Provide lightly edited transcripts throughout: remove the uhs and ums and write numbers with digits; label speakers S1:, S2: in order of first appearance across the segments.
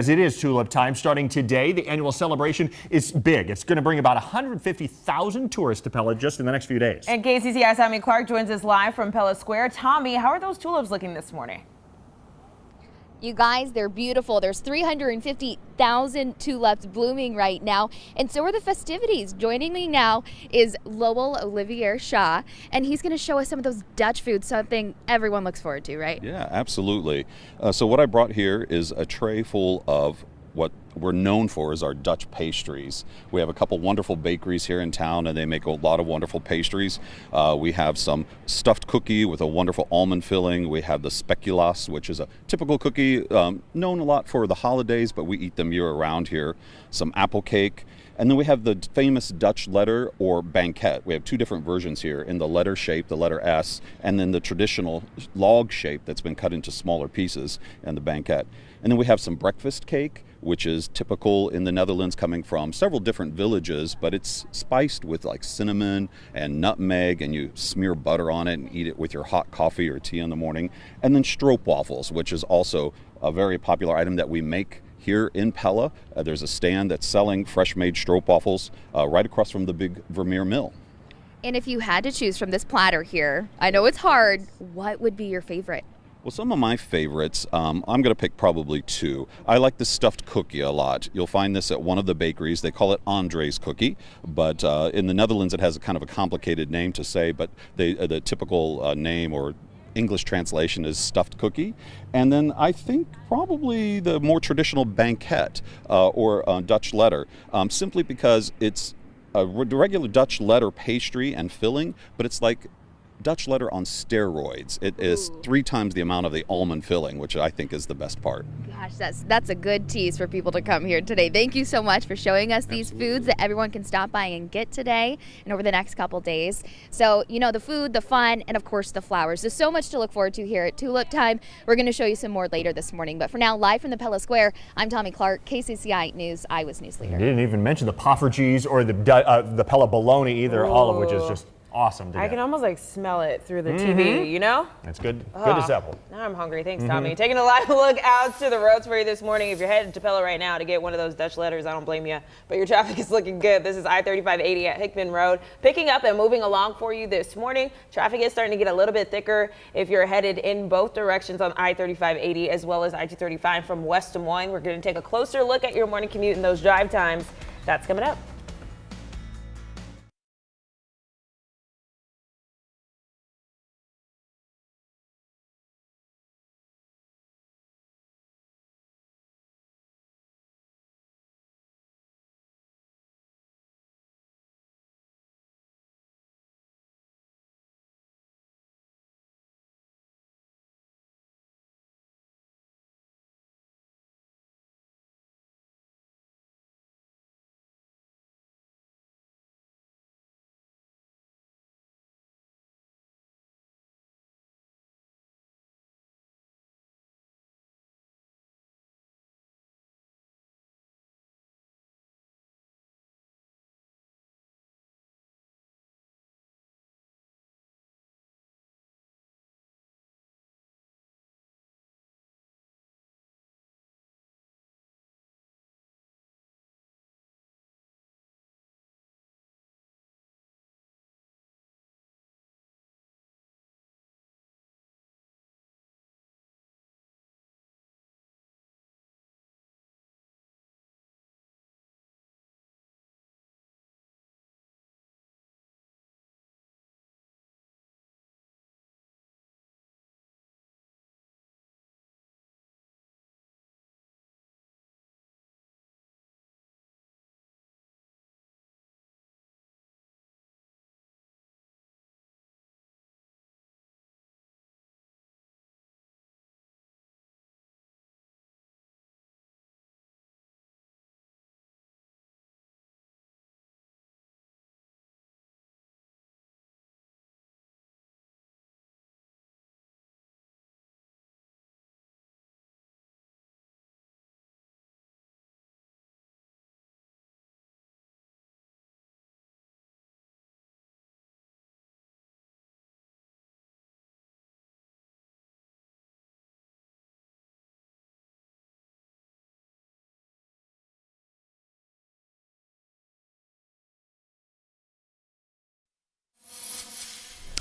S1: because it is tulip time starting today. The annual celebration is big. It's going to bring about 150,000 tourists to Pella just in the next few days.
S2: And KCCI's Tommy Clark joins us live from Pella Square. Tommy, how are those tulips looking this morning?
S3: You guys, they're beautiful. There's 350,000 tulips blooming right now, and so are the festivities. Joining me now is Lowell Olivier Shaw, and he's going to show us some of those Dutch foods, something everyone looks forward to, right?
S4: Yeah, absolutely. So what I brought here is a tray full of what we're known for is our Dutch pastries. We have a couple wonderful bakeries here in town, and they make a lot of wonderful pastries. We have some stuffed cookie with a wonderful almond filling. We have the speculaas, which is a typical cookie known a lot for the holidays, but we eat them year-round here. Some apple cake. And then we have the famous Dutch letter or banquet. We have two different versions here, in the letter shape, the letter S, and then the traditional log shape that's been cut into smaller pieces, and the banquet. And then we have some breakfast cake, which is typical in the Netherlands, coming from several different villages, but it's spiced with like cinnamon and nutmeg, and you smear butter on it and eat it with your hot coffee or tea in the morning. And then stroopwafels, which is also a very popular item that we make here in Pella. There's a stand that's selling fresh-made stroopwafels right across from the big Vermeer mill.
S3: And if you had to choose from this platter here, I know it's hard, what would be your favorite?
S4: Well, some of my favorites, I'm going to pick probably two. I like the stuffed cookie a lot. You'll find this at one of the bakeries. They call it André's cookie, but in the Netherlands it has a kind of a complicated name to say, but the typical name or English translation is stuffed cookie. And then I think probably the more traditional banquet or Dutch letter, simply because it's a regular Dutch letter pastry and filling, but it's like Dutch letter on steroids. It is 3 times the amount of the almond filling, which I think is the best part.
S3: Gosh, that's a good tease for people to come here today. Thank you so much for showing us these foods that everyone can stop by and get today and over the next couple days. So, you know, the food, the fun, and of course the flowers. There's so much to look forward to here at Tulip Time. We're going to show you some more later this morning. But for now, live from the Pella Square, I'm Tommy Clark, KCCI News, Iowa's News Leader.
S1: You didn't even mention the poffertjes or the Pella bologna either, all of which is just awesome to
S2: I
S1: get.
S2: can almost like smell it through the TV, you know?
S1: That's good. Good as apple.
S2: Now I'm hungry. Thanks, Tommy. Taking a live look out to the roads for you this morning. If you're headed to Pella right now to get one of those Dutch letters, I don't blame you. But your traffic is looking good. This is I-3580 at Hickman Road. Picking up and moving along for you this morning. Traffic is starting to get a little bit thicker if you're headed in both directions on I-3580 as well as I-235 from West Des Moines. We're going to take a closer look at your morning commute and those drive times. That's coming up.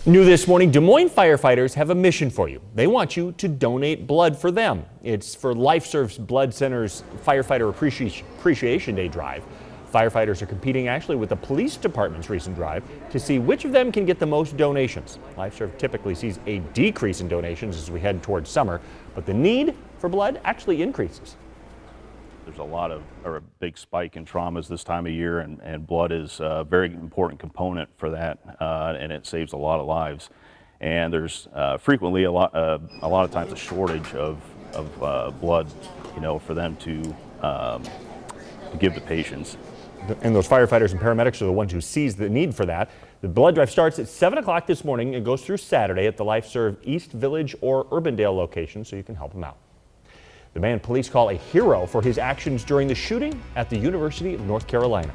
S1: New this morning, Des Moines firefighters have a mission for you. They want you to donate blood for them. It's for LifeServe's Blood Center's Firefighter Appreciation Day drive. Firefighters are competing actually with the police department's recent drive to see which of them can get the most donations. LifeServe typically sees a decrease in donations as we head towards summer, but the need for blood actually increases.
S5: There's a big spike in traumas this time of year, and blood is a very important component for that, and it saves a lot of lives. And there's frequently a lot of times a shortage of blood, for them to give to patients.
S1: And those firefighters and paramedics are the ones who sees the need for that. The blood drive starts at 7 o'clock this morning and goes through Saturday at the LifeServe East Village or Urbandale location, so you can help them out. The man police call a hero for his actions during the shooting at the University of North Carolina.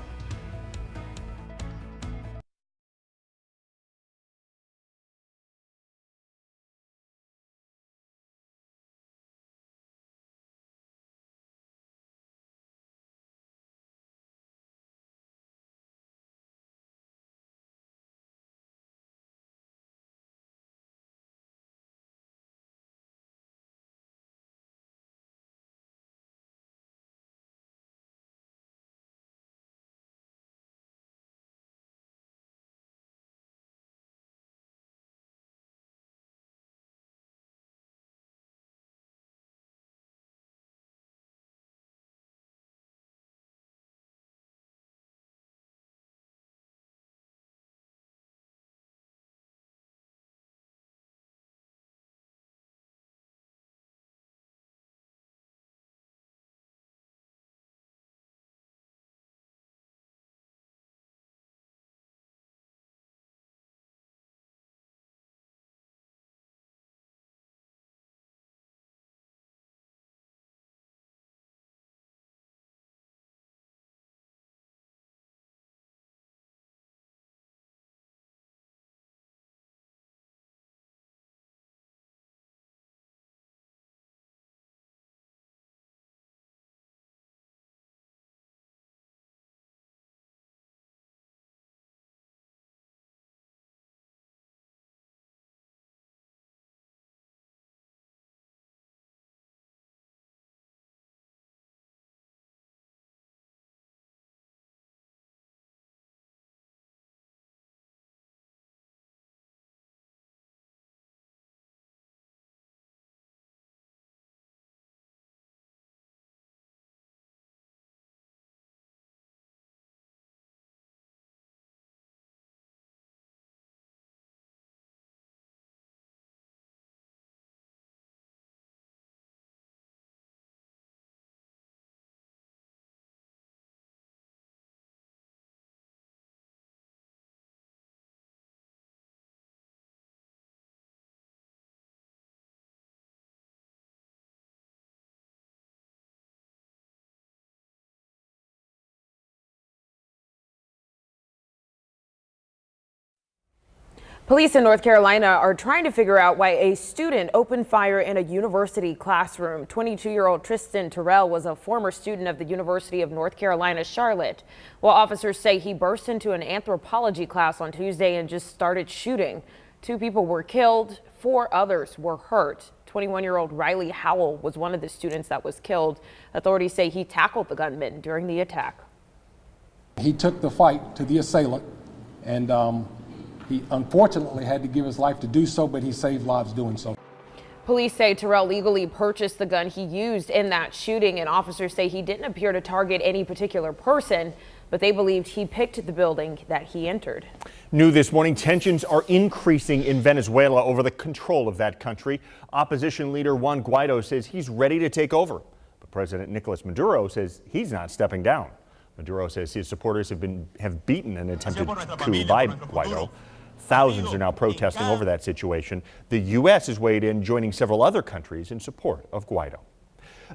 S2: Police in North Carolina are trying to figure out why a student opened fire in a university classroom. 22-year-old Tristan Terrell was a former student of the University of North Carolina, Charlotte. While officers say he burst into an anthropology class on Tuesday and just started shooting. 2 people were killed, 4 others were hurt. 21-year-old Riley Howell was one of the students that was killed. Authorities say he tackled the gunman during the attack.
S6: He took the fight to the assailant, and he unfortunately had to give his life to do so, but he saved lives doing so.
S2: Police say Terrell legally purchased the gun he used in that shooting, and officers say he didn't appear to target any particular person, but they believed he picked the building that he entered.
S1: New this morning, tensions are increasing in Venezuela over the control of that country. Opposition leader Juan Guaido says he's ready to take over, but President Nicolas Maduro says he's not stepping down. Maduro says his supporters have beaten an attempted coup by Guaido. Thousands are now protesting over that situation. The U.S. has weighed in, joining several other countries in support of Guaido.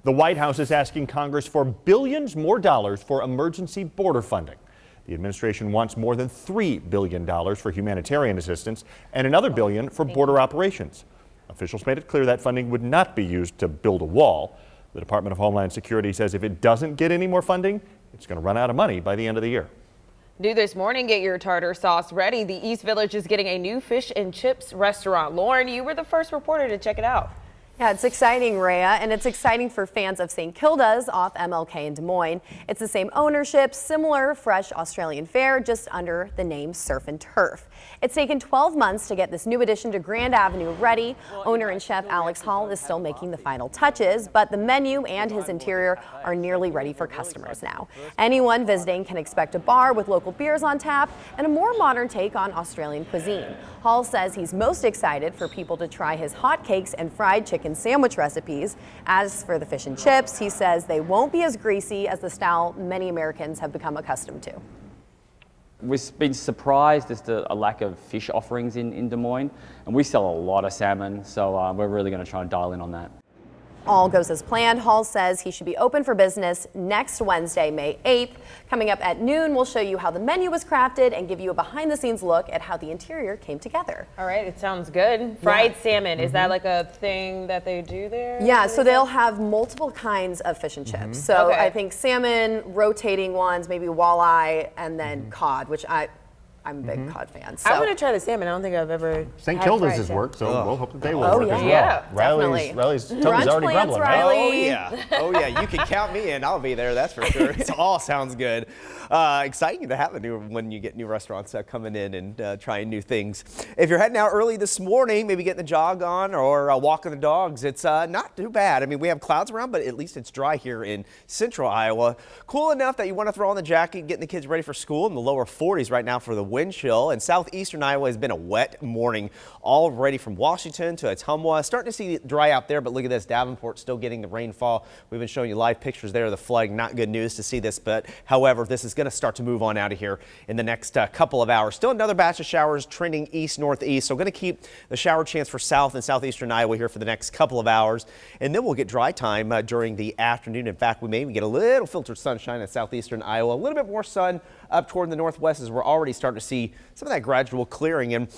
S1: The White House is asking Congress for billions more dollars for emergency border funding. The administration wants more than $3 billion for humanitarian assistance and another billion for border operations. Officials made it clear that funding would not be used to build a wall. The Department of Homeland Security says if it doesn't get any more funding, it's going to run out of money by the end of the year.
S2: Due this morning, get your tartar sauce ready. The East Village is getting a new fish and chips restaurant. Lauren, you were the first reporter to check it out.
S7: Yeah, it's exciting, Rhea, and it's exciting for fans of St. Kilda's off MLK in Des Moines. It's the same ownership, similar fresh Australian fare, just under the name Surf and Turf. It's taken 12 months to get this new addition to Grand Avenue ready. Owner and chef Alex Hall is still making the final touches, but the menu and his interior are nearly ready for customers now. Anyone visiting can expect a bar with local beers on tap and a more modern take on Australian cuisine. Hall says he's most excited for people to try his hotcakes and fried chicken sandwich recipes. As for the fish and chips, he says they won't be as greasy as the style many Americans have become accustomed to.
S8: We've been surprised as to a lack of fish offerings in Des Moines, and we sell a lot of salmon, so we're really going to try and dial in on that.
S7: All goes as planned. Hall says he should be open for business next Wednesday, May 8th. Coming up at noon, we'll show you how the menu was crafted and give you a behind-the-scenes look at how the interior came together.
S2: All right, it sounds good. Fried salmon, is that like a thing that they do there?
S7: Yeah, so they'll have multiple kinds of fish and chips. So
S2: Okay.
S7: I think salmon, rotating ones, maybe walleye, and then cod, which I'm a big cod fan. So.
S2: I want to try the salmon. I don't think I've ever
S1: St.
S2: had
S1: Kilda's
S2: fried
S1: has
S2: salmon.
S1: worked, so we'll hope that they will
S7: Oh,
S1: work as well.
S2: yeah,
S7: definitely.
S1: Riley's tummy's
S7: Brunch
S1: already
S7: plans,
S1: grumbling, right?
S7: Riley.
S9: Oh yeah, oh yeah. You can count me in. I'll be there. That's for sure. It all sounds good. Exciting to have when you get new restaurants coming in and trying new things. If you're heading out early this morning, maybe getting the jog on or walking the dogs, it's not too bad. I mean, we have clouds around, but at least it's dry here in central Iowa. Cool enough that you want to throw on the jacket, getting the kids ready for school in the lower 40s right now for the wind chill. And southeastern Iowa has been a wet morning already from Washington to Ottumwa. Starting to see it dry out there, but look at this. Davenport still getting the rainfall. We've been showing you live pictures there of the flooding. Not good news to see this, but however, this is going to start to move on out of here in the next couple of hours. Still another batch of showers trending east-northeast, so going to keep the shower chance for south and southeastern Iowa here for the next couple of hours, and then we'll get dry time during the afternoon. In fact, we may even get a little filtered sunshine in southeastern Iowa, a little bit more sun up toward the northwest as we're already starting to see some of that gradual clearing. And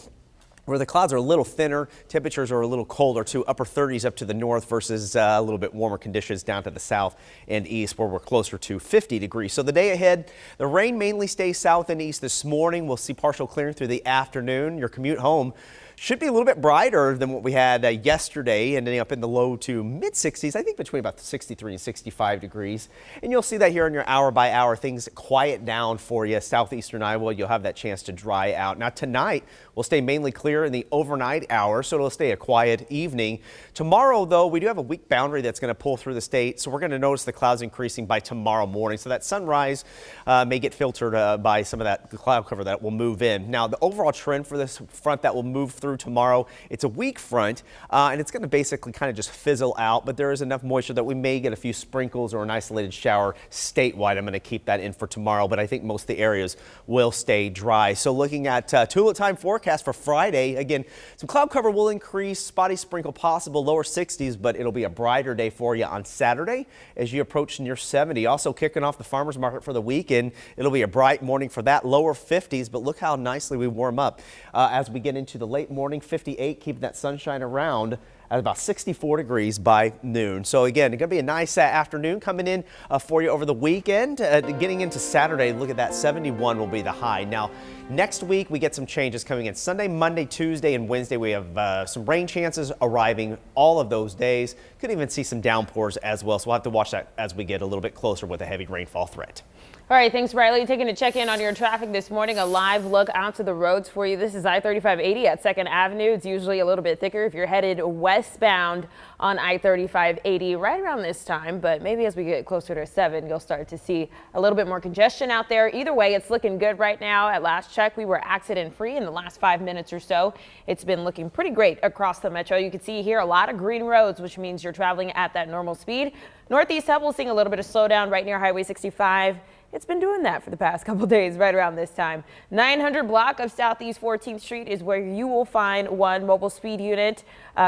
S9: where the clouds are a little thinner, temperatures are a little colder too, upper 30s up to the north versus a little bit warmer conditions down to the south and east where we're closer to 50 degrees. So the day ahead, the rain mainly stays south and east this morning. We'll see partial clearing through the afternoon. Your commute home should be a little bit brighter than what we had yesterday, ending up in the low to mid 60s, I think between about 63 and 65 degrees. And you'll see that here in your hour by hour, things quiet down for you. Southeastern Iowa, you'll have that chance to dry out. Now tonight will stay mainly clear in the overnight hours, so it'll stay a quiet evening. Tomorrow, though, we do have a weak boundary that's going to pull through the state, so we're going to notice the clouds increasing by tomorrow morning. So that sunrise may get filtered by some of that cloud cover that will move in. Now, the overall trend for this front that will move through tomorrow, it's a weak front, and it's going to basically kind of just fizzle out, but there is enough moisture that we may get a few sprinkles or an isolated shower statewide. I'm going to keep that in for tomorrow, but I think most of the areas will stay dry. So looking at tulip time forecast for Friday, again, some cloud cover will increase, spotty sprinkle possible, lower 60s, but it'll be a brighter day for you on Saturday as you approach near 70. Also kicking off the farmers market for the weekend. It'll be a bright morning for that, lower 50s, but look how nicely we warm up as we get into the late morning, 58, keeping that sunshine around at about 64 degrees by noon. So again, it's going to be a nice afternoon coming in for you over the weekend. Getting into Saturday, look at that, 71 will be the high. Now, next week we get some changes coming in. Sunday, Monday, Tuesday, and Wednesday we have some rain chances arriving all of those days. Could even see some downpours as well, so we'll have to watch that as we get a little bit closer with a heavy rainfall threat.
S2: All right, thanks, Riley. Taking a check in on your traffic this morning. A live look out to the roads for you. This is I-3580 at 2nd Avenue. It's usually a little bit thicker if you're headed westbound on I-3580 right around this time, but maybe as we get closer to 7, you'll start to see a little bit more congestion out there. Either way, it's looking good right now. At last check, we were accident-free in the last 5 minutes or so. It's been looking pretty great across the metro. You can see here a lot of green roads, which means you're traveling at that normal speed. Northeast Hub, we're seeing a little bit of slowdown right near Highway 65. It's been doing that for the past couple days right around this time. 900 block of Southeast 14th Street is where you will find one mobile speed unit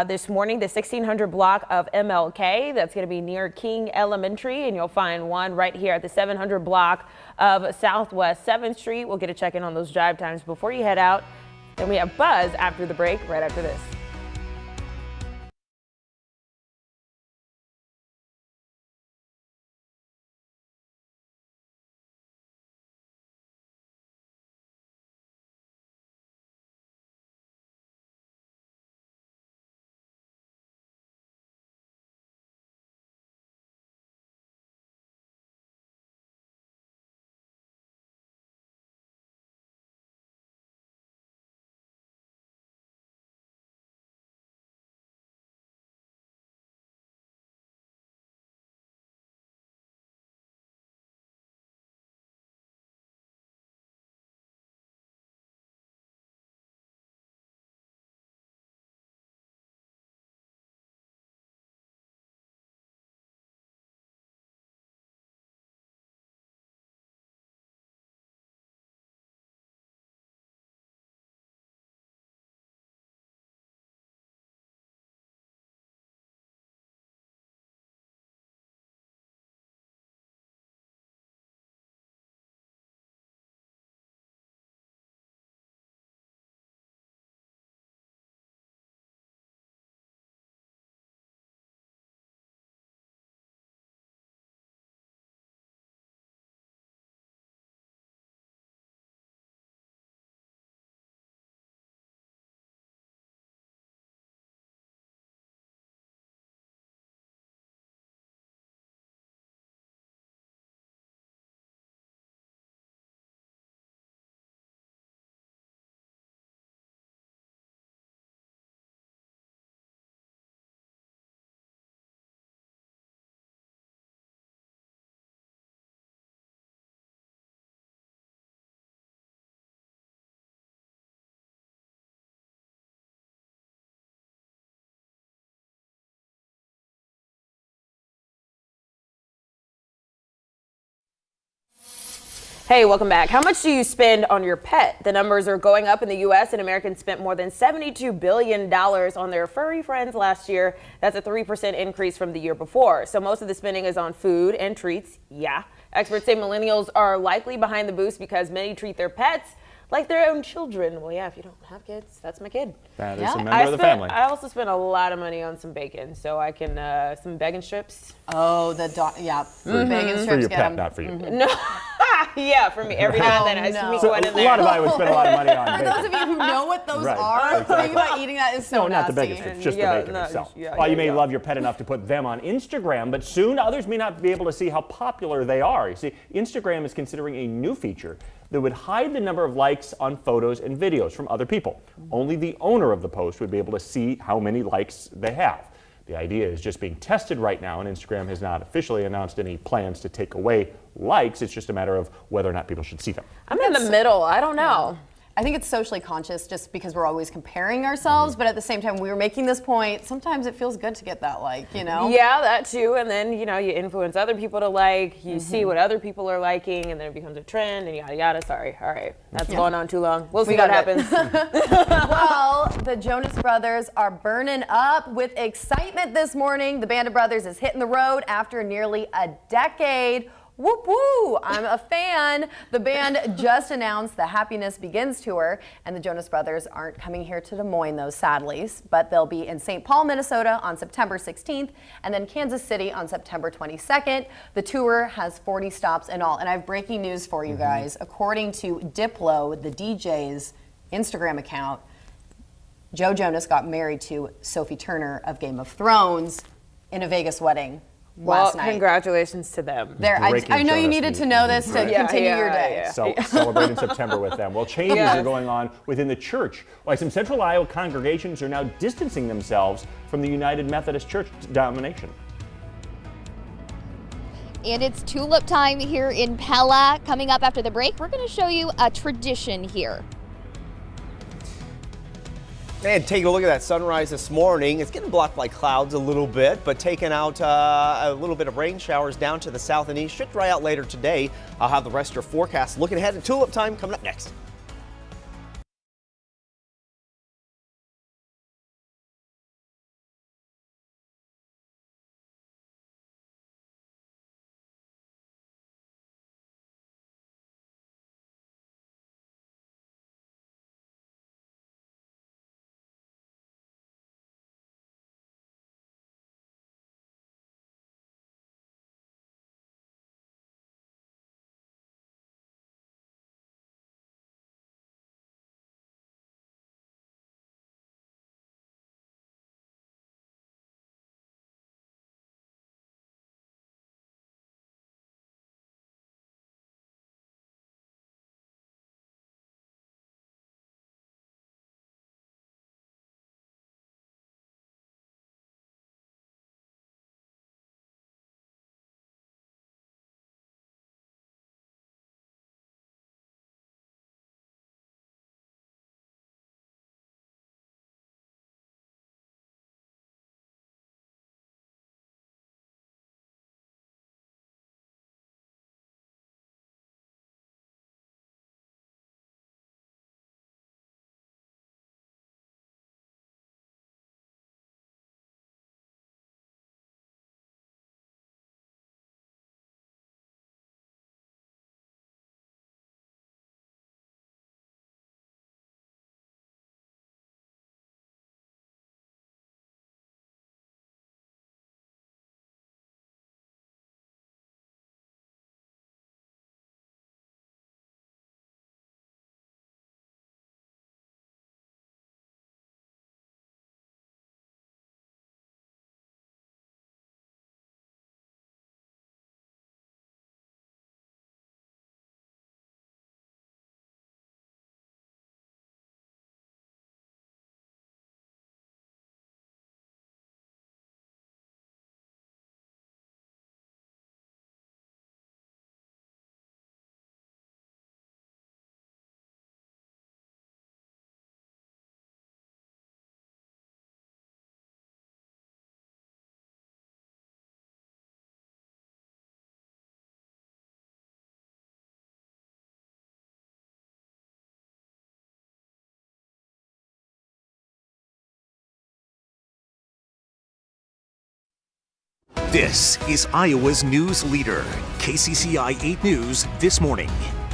S2: this morning. The 1600 block of MLK, that's going to be near King Elementary, and you'll find one right here at the 700 block of Southwest 7th Street. We'll get a check in on those drive times before you head out. Then we have Buzz after the break, right after this. Hey, welcome back. How much do you spend on your pet? The numbers are going up in the U.S. and Americans spent more than $72 billion on their furry friends last year. That's a 3% increase from the year before. So most of the spending is on food and treats. Yeah. Experts say millennials are likely behind the boost because many treat their pets like their own children. Well, yeah, if you don't have kids, that's my kid.
S1: That is a member of the family.
S2: I also spent a lot of money on some bacon, so I can, some bacon strips.
S7: Oh, the dog. Yeah. Bacon strips.
S1: For your
S7: get
S1: pet,
S7: 'em.
S1: not for you.
S2: No. Yeah, for me. Every now and then I sneak
S1: So
S2: one
S1: a
S2: in there.
S1: lot of I would spend a lot of money on
S7: For
S1: bacon.
S7: those of you who know what those
S1: Right,
S7: are,
S1: exactly.
S7: thinking about eating that is so
S1: No, not the
S7: nasty.
S1: bacon strips, just
S2: Yeah,
S1: the bacon
S2: no,
S1: itself.
S2: yeah,
S1: While you
S2: yeah,
S1: may
S2: yeah.
S1: love your pet enough to put them on Instagram, but soon others may not be able to see how popular they are. You see, Instagram is considering a new feature that would hide the number of likes on photos and videos from other people. Only the owner of the post would be able to see how many likes they have. The idea is just being tested right now, and Instagram has not officially announced any plans to take away likes. It's just a matter of whether or not people should see them.
S2: I'm in the middle. I don't know.
S7: I think it's socially conscious just because we're always comparing ourselves, but at the same time, we were making this point, sometimes it feels good to get that like, you know?
S2: Yeah, that too. And then, you know, you influence other people to like, you see what other people are liking, and then it becomes a trend, and yada, yada. Sorry. All right. That's going on too long. We'll see what
S7: got it.
S2: happens.
S7: Well, the Jonas Brothers are burning up with excitement this morning. The Band of Brothers is hitting the road after nearly a decade. Whoop woo, I'm a fan. The band just announced the Happiness Begins tour, and the Jonas Brothers aren't coming here to Des Moines, though, sadly, but they'll be in St. Paul, Minnesota on September 16th, and then Kansas City on September 22nd. The tour has 40 stops in all, and I have breaking news for you guys. According to Diplo, the DJ's Instagram account, Joe Jonas got married to Sophie Turner of Game of Thrones in a Vegas wedding.
S2: Well,
S7: Last night.
S2: Congratulations to them.
S7: There,
S1: Breaking
S7: I know you
S1: Jonas
S7: needed to
S1: news.
S7: know this to
S1: Right.
S7: continue
S2: Yeah,
S7: your day.
S2: yeah.
S1: So celebrate in September with them. Well, changes
S2: Yes.
S1: are going on within the church. Like some Central Iowa congregations are now distancing themselves from the United Methodist Church domination.
S3: And it's tulip time here in Pella. Coming up after the break, we're going to show you a tradition here.
S9: And taking a look at that sunrise this morning, it's getting blocked by clouds a little bit, but taking out a little bit of rain showers down to the south and east. Should dry out later today. I'll have the rest of your forecast looking ahead to tulip time coming up next.
S10: This is Iowa's news leader, KCCI 8 News This Morning.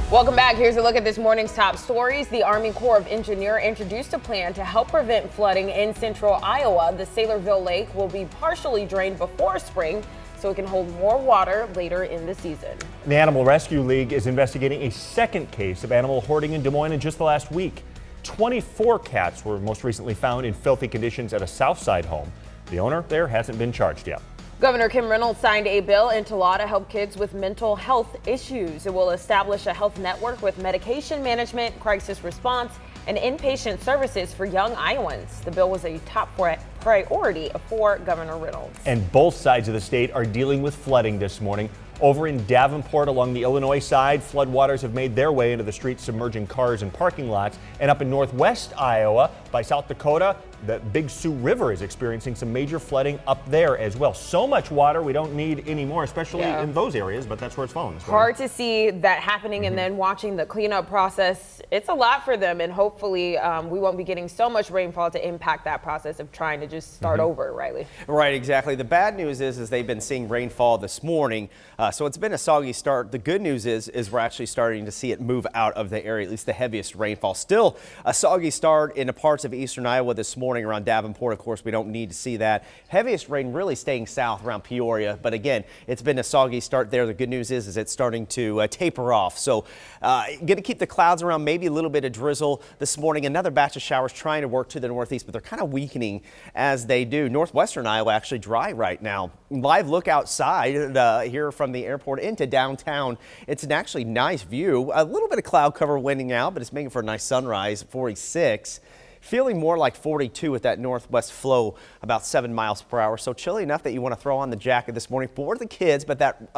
S2: Welcome back. Here's a look at this morning's top stories. The Army Corps of Engineers introduced a plan to help prevent flooding in central Iowa. The Saylorville Lake will be partially drained before spring, so it can hold more water later in the season.
S1: The Animal Rescue League is investigating a second case of animal hoarding in Des Moines in just the last week. 24 cats were most recently found in filthy conditions at a Southside home. The owner there hasn't been charged yet.
S2: Governor Kim Reynolds signed a bill into law to help kids with mental health issues. It will establish a health network with medication management, crisis response, and inpatient services for young Iowans. The bill was a top priority for Governor Reynolds.
S1: And both sides of the state are dealing with flooding this morning. Over in Davenport along the Illinois side, floodwaters have made their way into the streets, submerging cars and parking lots. And up in northwest Iowa by South Dakota, the Big Sioux River is experiencing some major flooding up there as well. So much water we don't need anymore, especially in those areas, but that's where it's falling.
S2: Hard to see that happening and then watching the cleanup process. It's a lot for them, and hopefully we won't be getting so much rainfall to impact that process of trying to just start over, Riley.
S9: Right, exactly. The bad news is they've been seeing rainfall this morning, so it's been a soggy start. The good news is we're actually starting to see it move out of the area, at least the heaviest rainfall. Still a soggy start in the parts of eastern Iowa this morning around Davenport. Of course, we don't need to see that. Heaviest rain really staying south around Peoria, but again, it's been a soggy start there. The good news is it's starting to taper off. So going to keep the clouds around, maybe a little bit of drizzle this morning. Another batch of showers trying to work to the northeast, but they're kind of weakening as they do. Northwestern Iowa actually dry right now. Live look outside here from the airport into downtown. It's an actually nice view. A little bit of cloud cover winning out, but it's making for a nice sunrise. 46. Feeling more like 42 with that northwest flow, about 7 miles per hour. So chilly enough that you want to throw on the jacket this morning for the kids. But that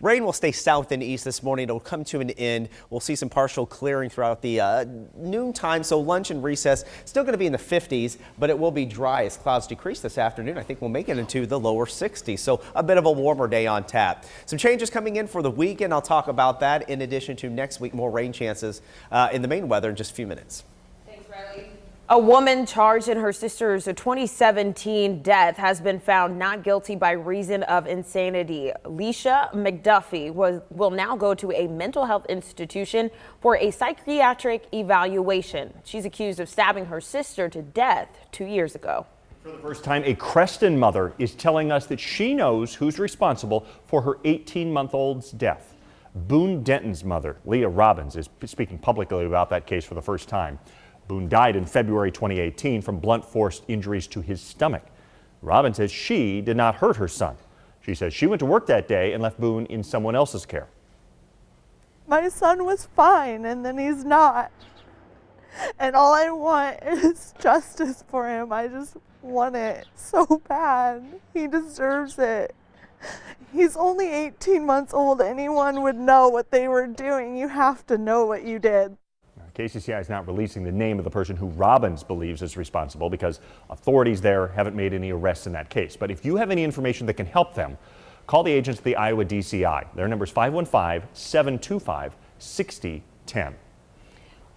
S9: rain will stay south and east this morning. It'll come to an end. We'll see some partial clearing throughout the noontime. So lunch and recess still going to be in the 50s, but it will be dry as clouds decrease this afternoon. I think we'll make it into the lower 60s. So a bit of a warmer day on tap. Some changes coming in for the weekend. I'll talk about that in addition to next week, more rain chances in the main weather in just a few minutes.
S2: Thanks, Riley. A woman charged in her sister's 2017 death has been found not guilty by reason of insanity. Leisha McDuffie will now go to a mental health institution for a psychiatric evaluation. She's accused of stabbing her sister to death 2 years ago.
S1: For the first time, a Creston mother is telling us that she knows who's responsible for her 18-month-old's death. Boone Denton's mother, Leah Robbins, is speaking publicly about that case for the first time. Boone died in February 2018 from blunt force injuries to his stomach. Robin says she did not hurt her son. She says she went to work that day and left Boone in someone else's care.
S11: My son was fine, and then he's not. And all I want is justice for him. I just want it so bad. He deserves it. He's only 18 months old. Anyone would know what they were doing. You have to know what you did.
S1: KCCI is not releasing the name of the person who Robbins believes is responsible because authorities there haven't made any arrests in that case. But if you have any information that can help them, call the agents at the Iowa DCI. Their number is 515-725-6010.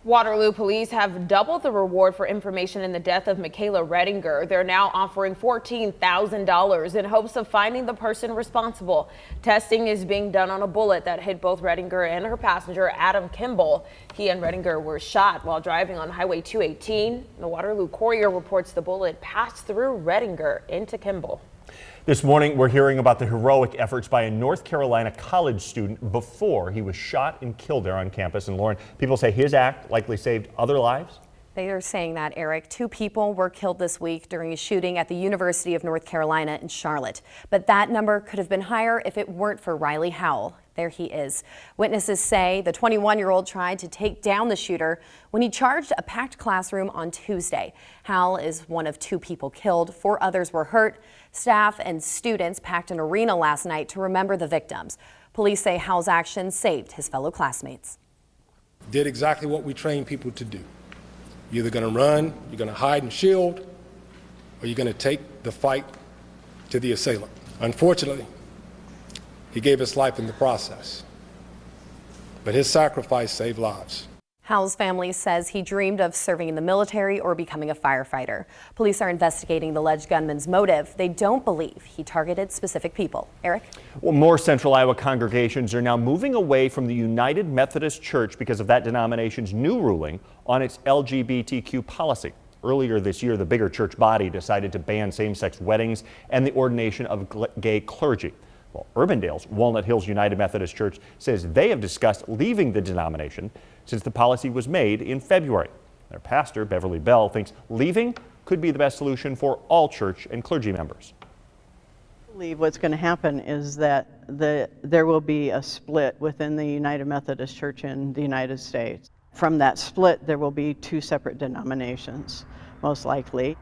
S2: Waterloo police have doubled the reward for information in the death of Michaela Redinger. They're now offering $14,000 in hopes of finding the person responsible. Testing is being done on a bullet that hit both Redinger and her passenger, Adam Kimball. He and Redinger were shot while driving on Highway 218. The Waterloo Courier reports the bullet passed through Redinger into Kimball.
S1: This morning, we're hearing about the heroic efforts by a North Carolina college student before he was shot and killed there on campus. And Lauren, people say his act likely saved other lives.
S7: They are saying that, Eric. 2 people were killed this week during a shooting at the University of North Carolina in Charlotte. But that number could have been higher if it weren't for Riley Howell. There he is. Witnesses say the 21-year-old tried to take down the shooter when he charged a packed classroom on Tuesday. Howell is one of 2 people killed. 4 others were hurt. Staff and students packed an arena last night to remember the victims. Police say Howell's actions saved his fellow classmates.
S6: Did exactly what we train people to do. You're either going to run, you're going to hide and shield, or you're going to take the fight to the assailant. Unfortunately, he gave his life in the process, but his sacrifice saved lives.
S7: Hal's family says he dreamed of serving in the military or becoming a firefighter. Police are investigating the alleged gunman's motive. They don't believe he targeted specific people. Eric?
S1: Well, more Central Iowa congregations are now moving away from the United Methodist Church because of that denomination's new ruling on its LGBTQ policy. Earlier this year, the bigger church body decided to ban same-sex weddings and the ordination of gay clergy. Well, Urbandale's Walnut Hills United Methodist Church says they have discussed leaving the denomination since the policy was made in February. Their pastor, Beverly Bell, thinks leaving could be the best solution for all church and clergy members.
S12: I believe what's going to happen is that there will be a split within the United Methodist Church in the United States. From that split, there will be two separate denominations, most likely.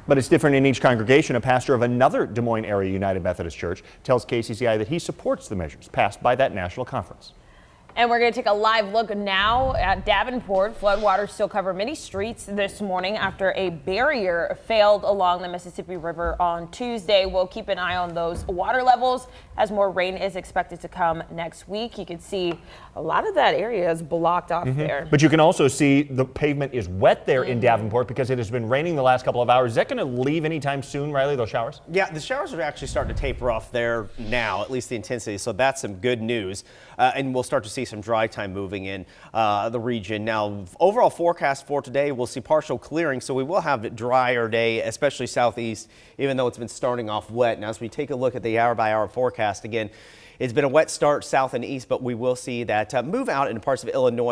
S1: But it's different in each congregation. A pastor of another Des Moines area United Methodist Church tells KCCI that he supports the measures passed by that national conference.
S2: And we're going to take a live look now at Davenport. Floodwaters still cover many streets this morning after a barrier failed along the Mississippi River on Tuesday. We'll keep an eye on those water levels as more rain is expected to come next week. You can see a lot of that area is blocked off there.
S1: But you can also see the pavement is wet there in Davenport because it has been raining the last couple of hours. Is that going to leave anytime soon, Riley, those showers?
S9: Yeah, the showers are actually starting to taper off there now, at least the intensity. So that's some good news. And we'll start to see some dry time moving in the region. Now, overall forecast for today, we'll see partial clearing. So we will have a drier day, especially southeast, even though it's been starting off wet. Now, as we take a look at the hour-by-hour forecast, again, it's been a wet start south and east, but we will see that move out into parts of Illinois.